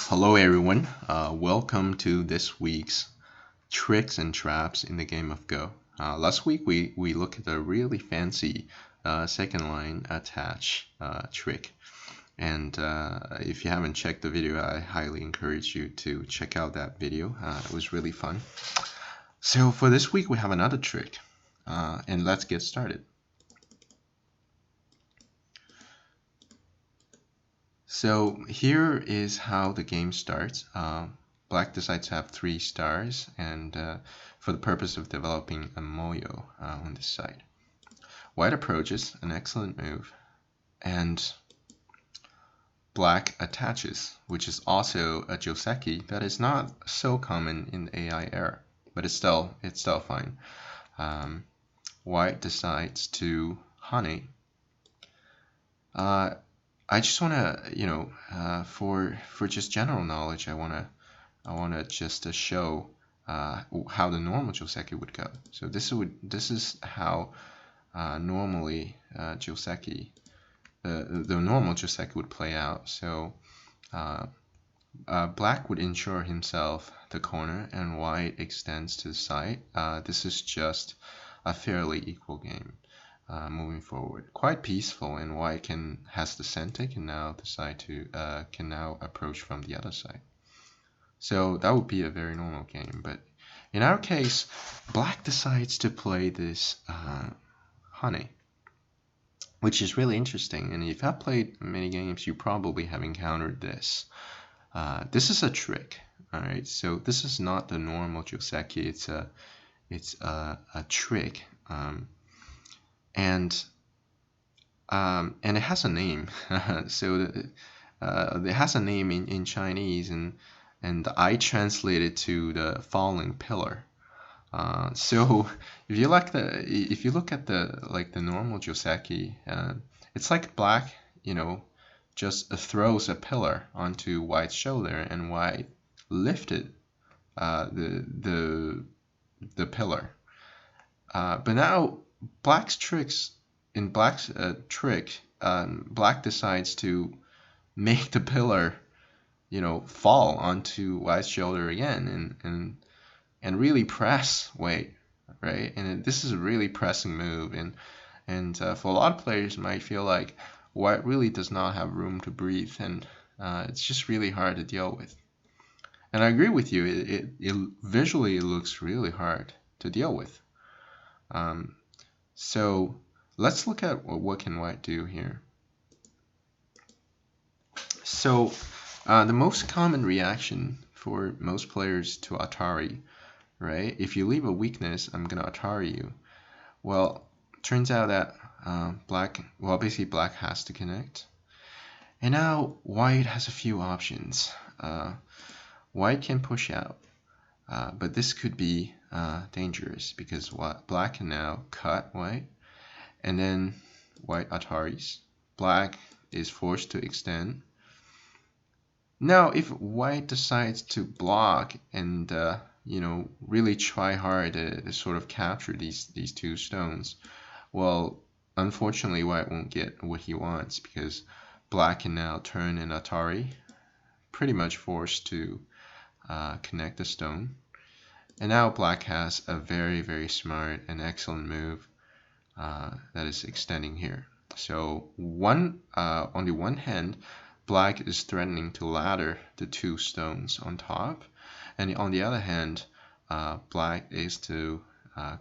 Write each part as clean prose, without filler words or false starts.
Hello everyone, welcome to this week's tricks and traps in the game of Go. Last week we looked at a really fancy second line attach trick, and if you haven't checked the video, I highly encourage you to check out that video. It was really fun. So for this week we have another trick, and let's get started. So here is how the game starts. Black decides to have 3 stars, and for the purpose of developing a moyo on this side. White approaches, an excellent move, and black attaches, which is also a joseki that is not so common in the AI era, but it's still fine. White decides to hane. I just want to, for just general knowledge, I want to just show how the normal joseki would go. So this is how normally joseki, the normal joseki would play out. So black would ensure himself the corner, and white extends to the side. This is just a fairly equal game. Moving forward, quite peaceful, and white has the center, can now decide to can now approach from the other side. So that would be a very normal game, but in our case, black decides to play this hane, which is really interesting. And if I've played many games, you probably have encountered this. This is a trick, all right. So this is not the normal joseki. It's a trick. And it has a name. So it has a name in Chinese, and I translate it to the falling pillar. So if you look at the normal joseki, it's like black, just throws a pillar onto white's shoulder, and white lifted the pillar. But now black's trick, black decides to make the pillar, fall onto white's shoulder again, and really press white, right? And this is a really pressing move, and for a lot of players, might feel like white really does not have room to breathe, and it's just really hard to deal with. And I agree with you. It visually looks really hard to deal with. So let's look at what can white do here. So the most common reaction for most players to Atari, right? If you leave a weakness, I'm gonna Atari you. Well, turns out that basically black has to connect. And now white has a few options. White can push out, but this could be dangerous, because black can now cut white, and then white Ataris. Black is forced to extend. Now, if white decides to block and really try hard to sort of capture these 2 stones, well, unfortunately, white won't get what he wants, because black can now turn an Atari, pretty much forced to connect the stone. And now black has a very, very smart and excellent move that is extending here. So on the one hand, black is threatening to ladder the 2 stones on top, and on the other hand, black is to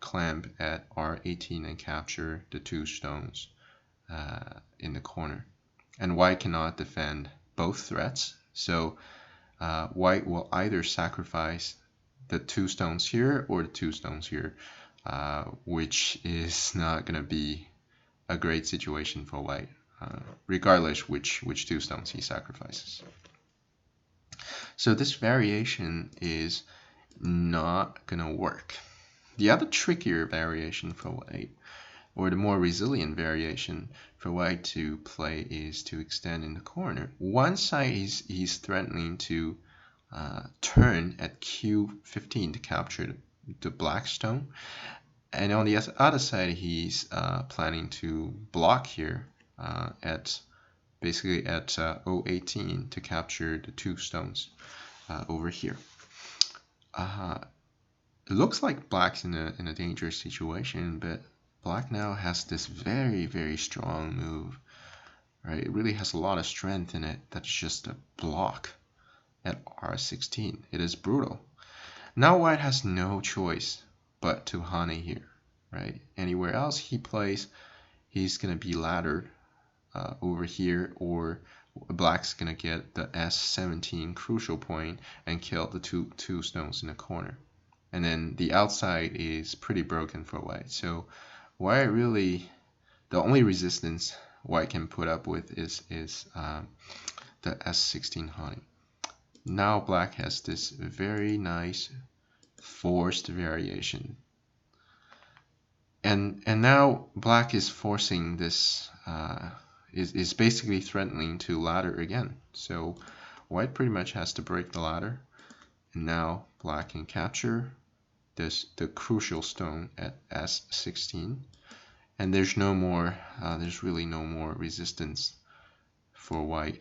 clamp at R18 and capture the 2 stones in the corner. And white cannot defend both threats, so white will either sacrifice the 2 stones here or the 2 stones here, which is not going to be a great situation for white, regardless which 2 stones he sacrifices. So this variation is not going to work. The other trickier variation for white, or the more resilient variation for white to play, is to extend in the corner. One side he's threatening to turn at Q15 to capture the black stone, and on the other side he's planning to block here at basically at 018 to capture the 2 stones over here. It looks like black's in a dangerous situation, but black now has this very, very strong move, right? It really has a lot of strength in it. That's just a block at R16. It is brutal. Now white has no choice but to honey here, right? Anywhere else he plays, he's going to be laddered over here, or black's going to get the S17 crucial point and kill the two stones in the corner. And then the outside is pretty broken for white. So white really, the only resistance white can put up with is the S16 honey. Now black has this very nice forced variation. And now black is forcing this, is basically threatening to ladder again. So white pretty much has to break the ladder. And now black can capture the crucial stone at S16. And there's no more, there's really no more resistance for white.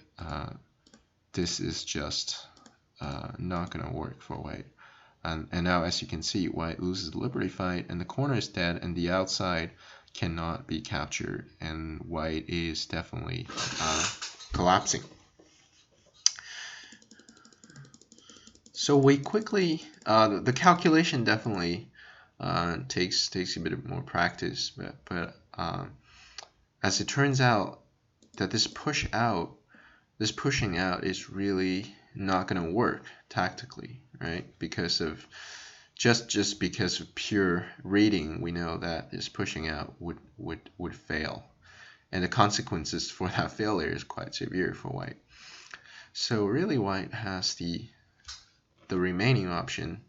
This is just not going to work for white. And now, as you can see, white loses the liberty fight, and the corner is dead, and the outside cannot be captured, and white is definitely collapsing. So we quickly, the calculation definitely takes a bit more practice, but as it turns out that this pushing out is really not going to work tactically, right? Because of just because of pure reading, we know that this pushing out would fail, and the consequences for that failure is quite severe for white. So really, white has the remaining option,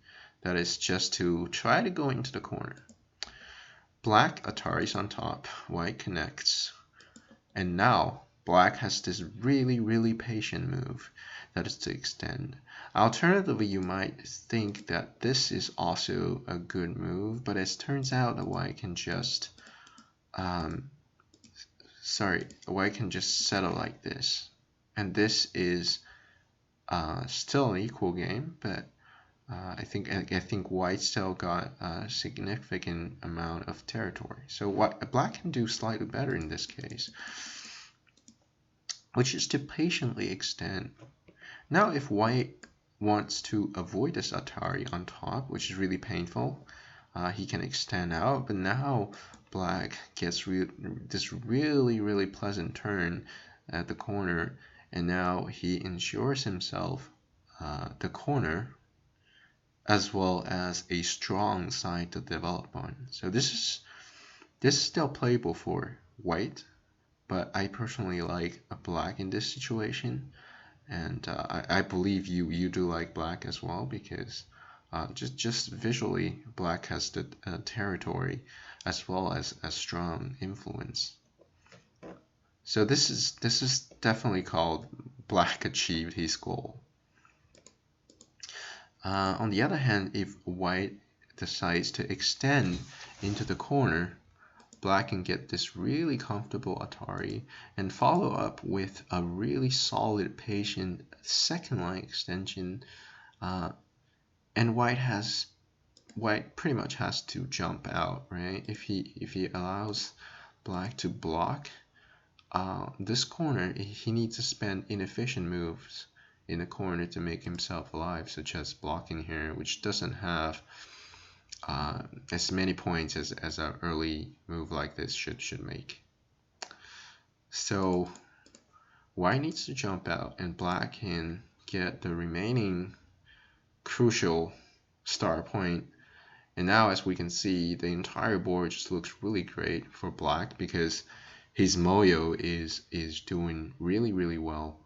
that is just to try to go into the corner. Black Atari's on top, white connects, and now black has this really, really patient move, that is to extend. Alternatively, you might think that this is also a good move, but it turns out that white can just white can just settle like this, and this is still an equal game, but I think white still got a significant amount of territory. So what black can do slightly better in this case, which is to patiently extend. Now, if white wants to avoid this Atari on top, which is really painful, he can extend out. But now black gets this really, really pleasant turn at the corner, and now he ensures himself the corner as well as a strong side to develop on. So this is still playable for white, but I personally like a black in this situation, and I believe you do like black as well, because just visually black has the territory as well as a strong influence. So this is definitely called black achieved his goal. On the other hand, if white decides to extend into the corner, black can get this really comfortable Atari and follow up with a really solid, patient second line extension, and white pretty much has to jump out, right? If he allows black to block this corner, he needs to spend inefficient moves in the corner to make himself alive, such as blocking here, which doesn't have as many points as an early move like this should make. So white needs to jump out, and black can get the remaining crucial star point. And now, as we can see, the entire board just looks really great for black, because his moyo is doing really, really well.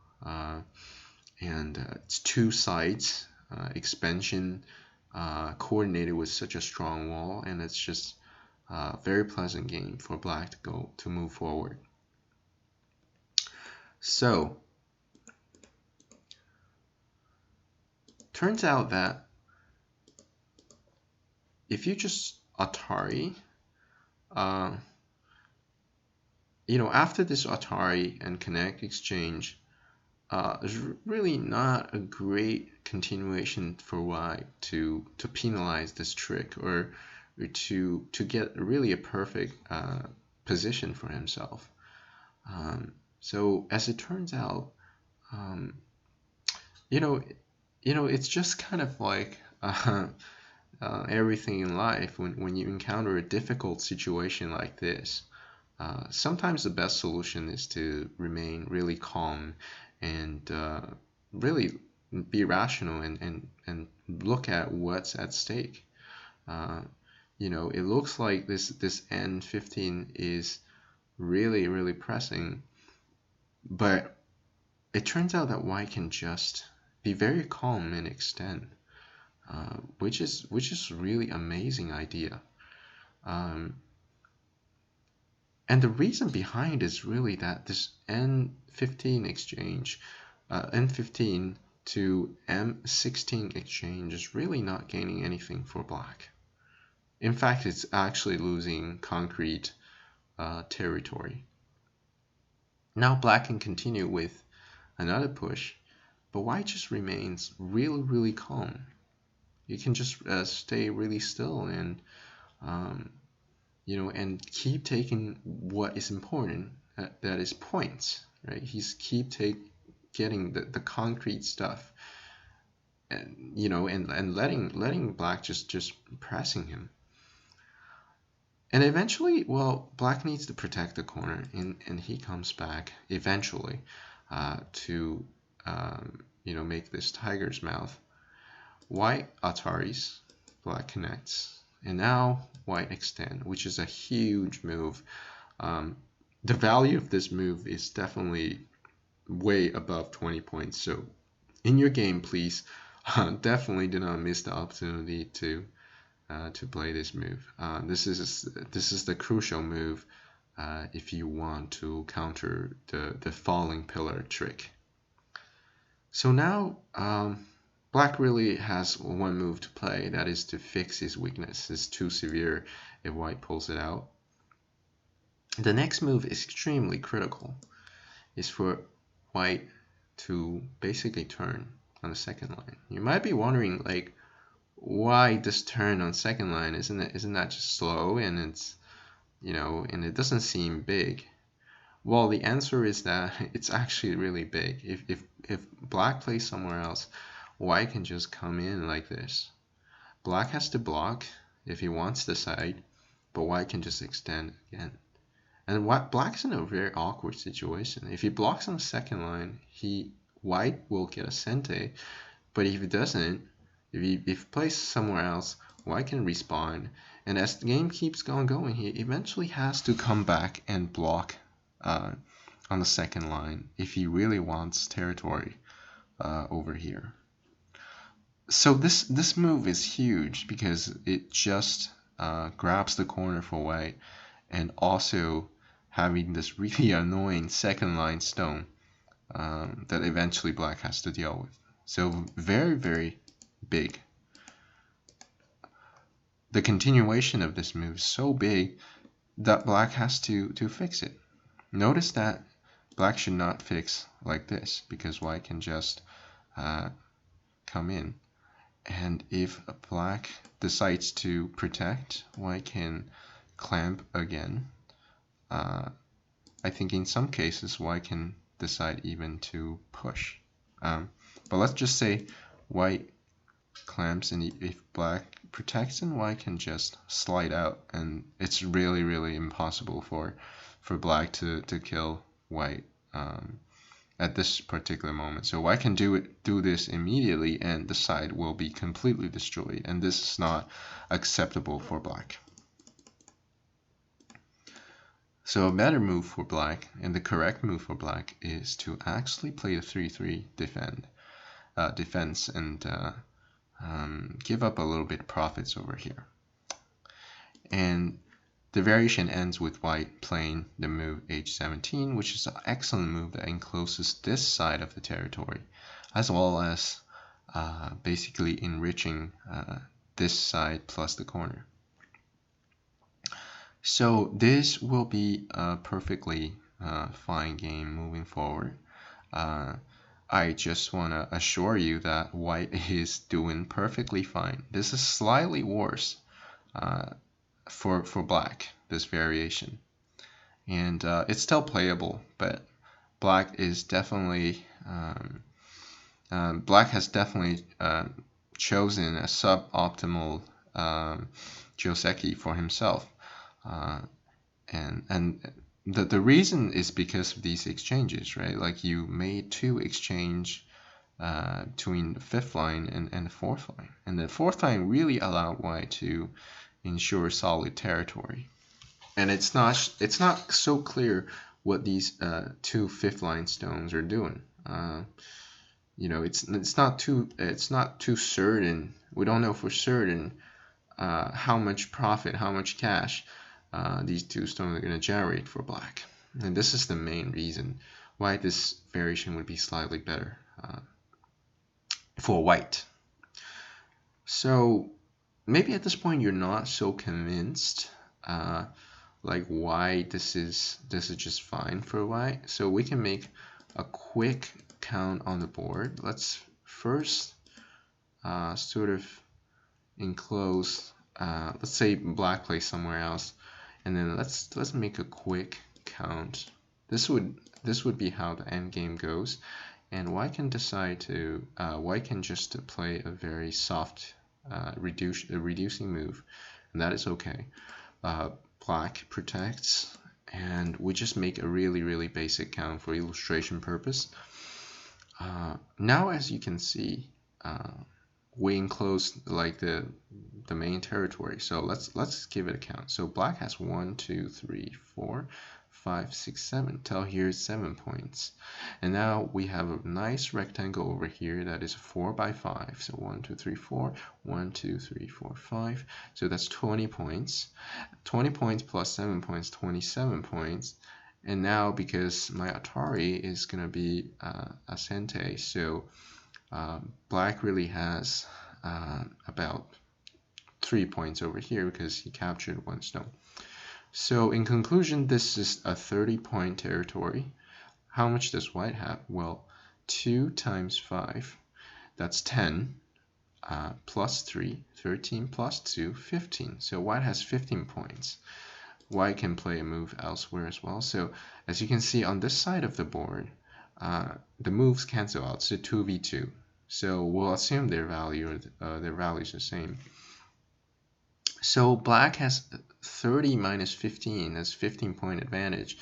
And it's two sides, expansion, coordinated with such a strong wall, and it's just a very pleasant game for black to move forward. So turns out that if you just Atari, after this Atari and Connect exchange, there's really not a great continuation for White to penalize this trick, or to get really a perfect position for himself. So as it turns out, um, you know, it's just kind of like everything in life. When you encounter a difficult situation like this, sometimes the best solution is to remain really calm and really be rational and look at what's at stake. It looks like this N15 is really, really pressing, but it turns out that White can just be very calm and extend, which is really amazing idea. And the reason behind is really that this N15 exchange, N15 to M16 exchange is really not gaining anything for Black. In fact, it's actually losing concrete territory. Now Black can continue with another push, but White just remains really, really calm. You can just stay really still and and keep taking what is important, that is points, right? He's getting the concrete stuff, and and letting Black just pressing him. And eventually, well, Black needs to protect the corner, and he comes back eventually to make this tiger's mouth. White Ataris, Black connects, and now White extend, which is a huge move. The value of this move is definitely way above 20 points. So in your game, please definitely do not miss the opportunity to play this move. This is the crucial move if you want to counter the falling pillar trick. So now Black really has one move to play, that is to fix his weakness. It's too severe if White pulls it out. The next move is extremely critical. It's for White to basically turn on the second line. You might be wondering, like, why this turn on second line? Isn't that just slow, and it's and it doesn't seem big? Well, the answer is that it's actually really big. If Black plays somewhere else, White can just come in like this. Black has to block if he wants the side, but White can just extend again. And Black's in a very awkward situation. If he blocks on the second line, White will get a sente, but if he doesn't, if he plays somewhere else, White can respawn. And as the game keeps going, he eventually has to come back and block on the second line if he really wants territory over here. So this move is huge because it just grabs the corner for White, and also having this really annoying second line stone that eventually Black has to deal with. So very, very big. The continuation of this move is so big that Black has to fix it. Notice that Black should not fix like this, because White can just come in. And if Black decides to protect, White can clamp again. I think in some cases White can decide even to push. But let's just say White clamps, and if Black protects, then White can just slide out, and it's really, really impossible for Black to kill White at this particular moment. So White can do this immediately, and the side will be completely destroyed, and this is not acceptable for Black. So a better move for Black, and the correct move for Black, is to actually play a 3-3 defense and give up a little bit of profits over here. And the variation ends with White playing the move H17, which is an excellent move that encloses this side of the territory, as well as basically enriching this side plus the corner. So this will be a perfectly fine game moving forward. Uh, I just want to assure you that white is doing perfectly fine. This is slightly worse for black, this variation. And it's still playable, but black is definitely black has definitely chosen a suboptimal Joseki for himself, and the reason is because of these exchanges, right? Like you made two exchange between the fifth line and the fourth line, and the fourth line really allowed white to ensure solid territory. And it's not so clear what these two fifth line stones are doing. It's not too certain. We don't know for certain how much profit, how much cash these two stones are going to generate for black. And this is the main reason why this variation would be slightly better for white. So maybe at this point you're not so convinced like why this is just fine for white. So we can make a quick count on the board. Let's first sort of enclose, let's say black plays somewhere else, and then let's make a quick count. This would be how the end game goes, and white can decide to white can just play a very soft reducing move, and that is okay. Black protects, and we just make a really basic count for illustration purpose. Now, as you can see, we enclose like the main territory. So let's give it a count. So black has 1, 2, 3, 4, 5, 6, 7. Till here is 7 points. And now we have a nice rectangle over here that is 4 by 5. So 1, 2, 3, 4. 1, 2, 3, 4, 5. So that's 20 points. 20 points plus 7 points, 27 points. And now because my Atari is going to be Ascente, so black really has about 3 points over here because he captured one stone. So in conclusion, this is a 30-point territory. How much does white have? Well, 2 times 5, that's 10, plus 3, 13, plus 2, 15. So white has 15 points. White can play a move elsewhere as well. So as you can see on this side of the board, the moves cancel out, so 2v2. So we'll assume their value is the same. So black has 30 minus 15, that's 15-point advantage,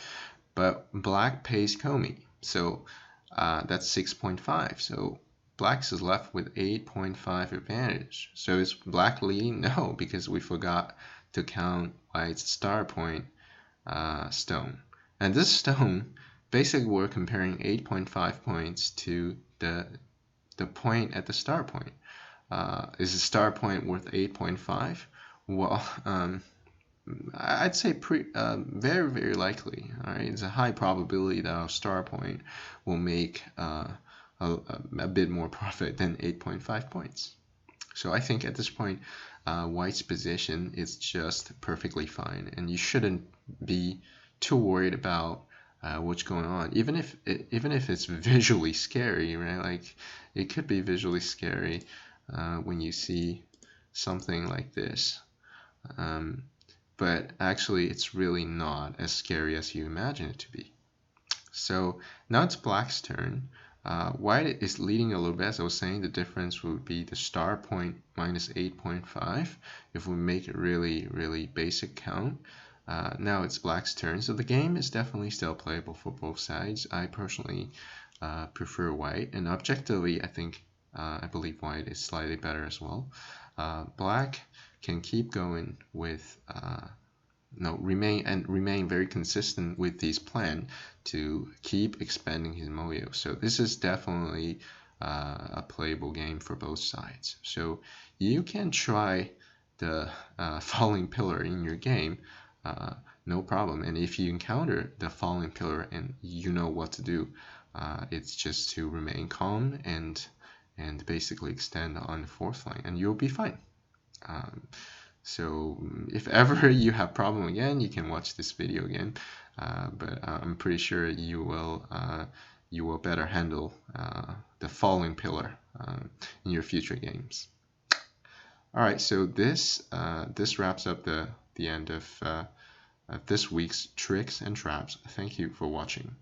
but black pays Komi, so that's 6.5. So black is left with 8.5 advantage. So is black leading? No, because we forgot to count white's star point stone. And this stone, basically we're comparing 8.5 points to the point at the star point. Is the star point worth 8.5? Well, I'd say very likely. All right, it's a high probability that our star point will make a bit more profit than 8.5 points. So I think at this point, white's position is just perfectly fine, and you shouldn't be too worried about what's going on, even if it's visually scary, right? Like it could be visually scary when you see something like this, but actually it's really not as scary as you imagine it to be. So now it's black's turn. White is leading a little bit. As I was saying, the difference would be the star point minus 8.5 if we make a really basic count. Now it's black's turn, so the game is definitely still playable for both sides. I personally prefer white, and objectively I believe white is slightly better as well. Black can keep going with remain very consistent with his plan to keep expanding his moyo. So this is definitely a playable game for both sides. So you can try the falling pillar in your game, no problem. And if you encounter the falling pillar and you know what to do, it's just to remain calm and basically extend on the fourth line, and you'll be fine. So if ever you have problem again, you can watch this video again. But I'm pretty sure you will better handle the following pillar in your future games. All right, so this wraps up the end of this week's tricks and traps. Thank you for watching.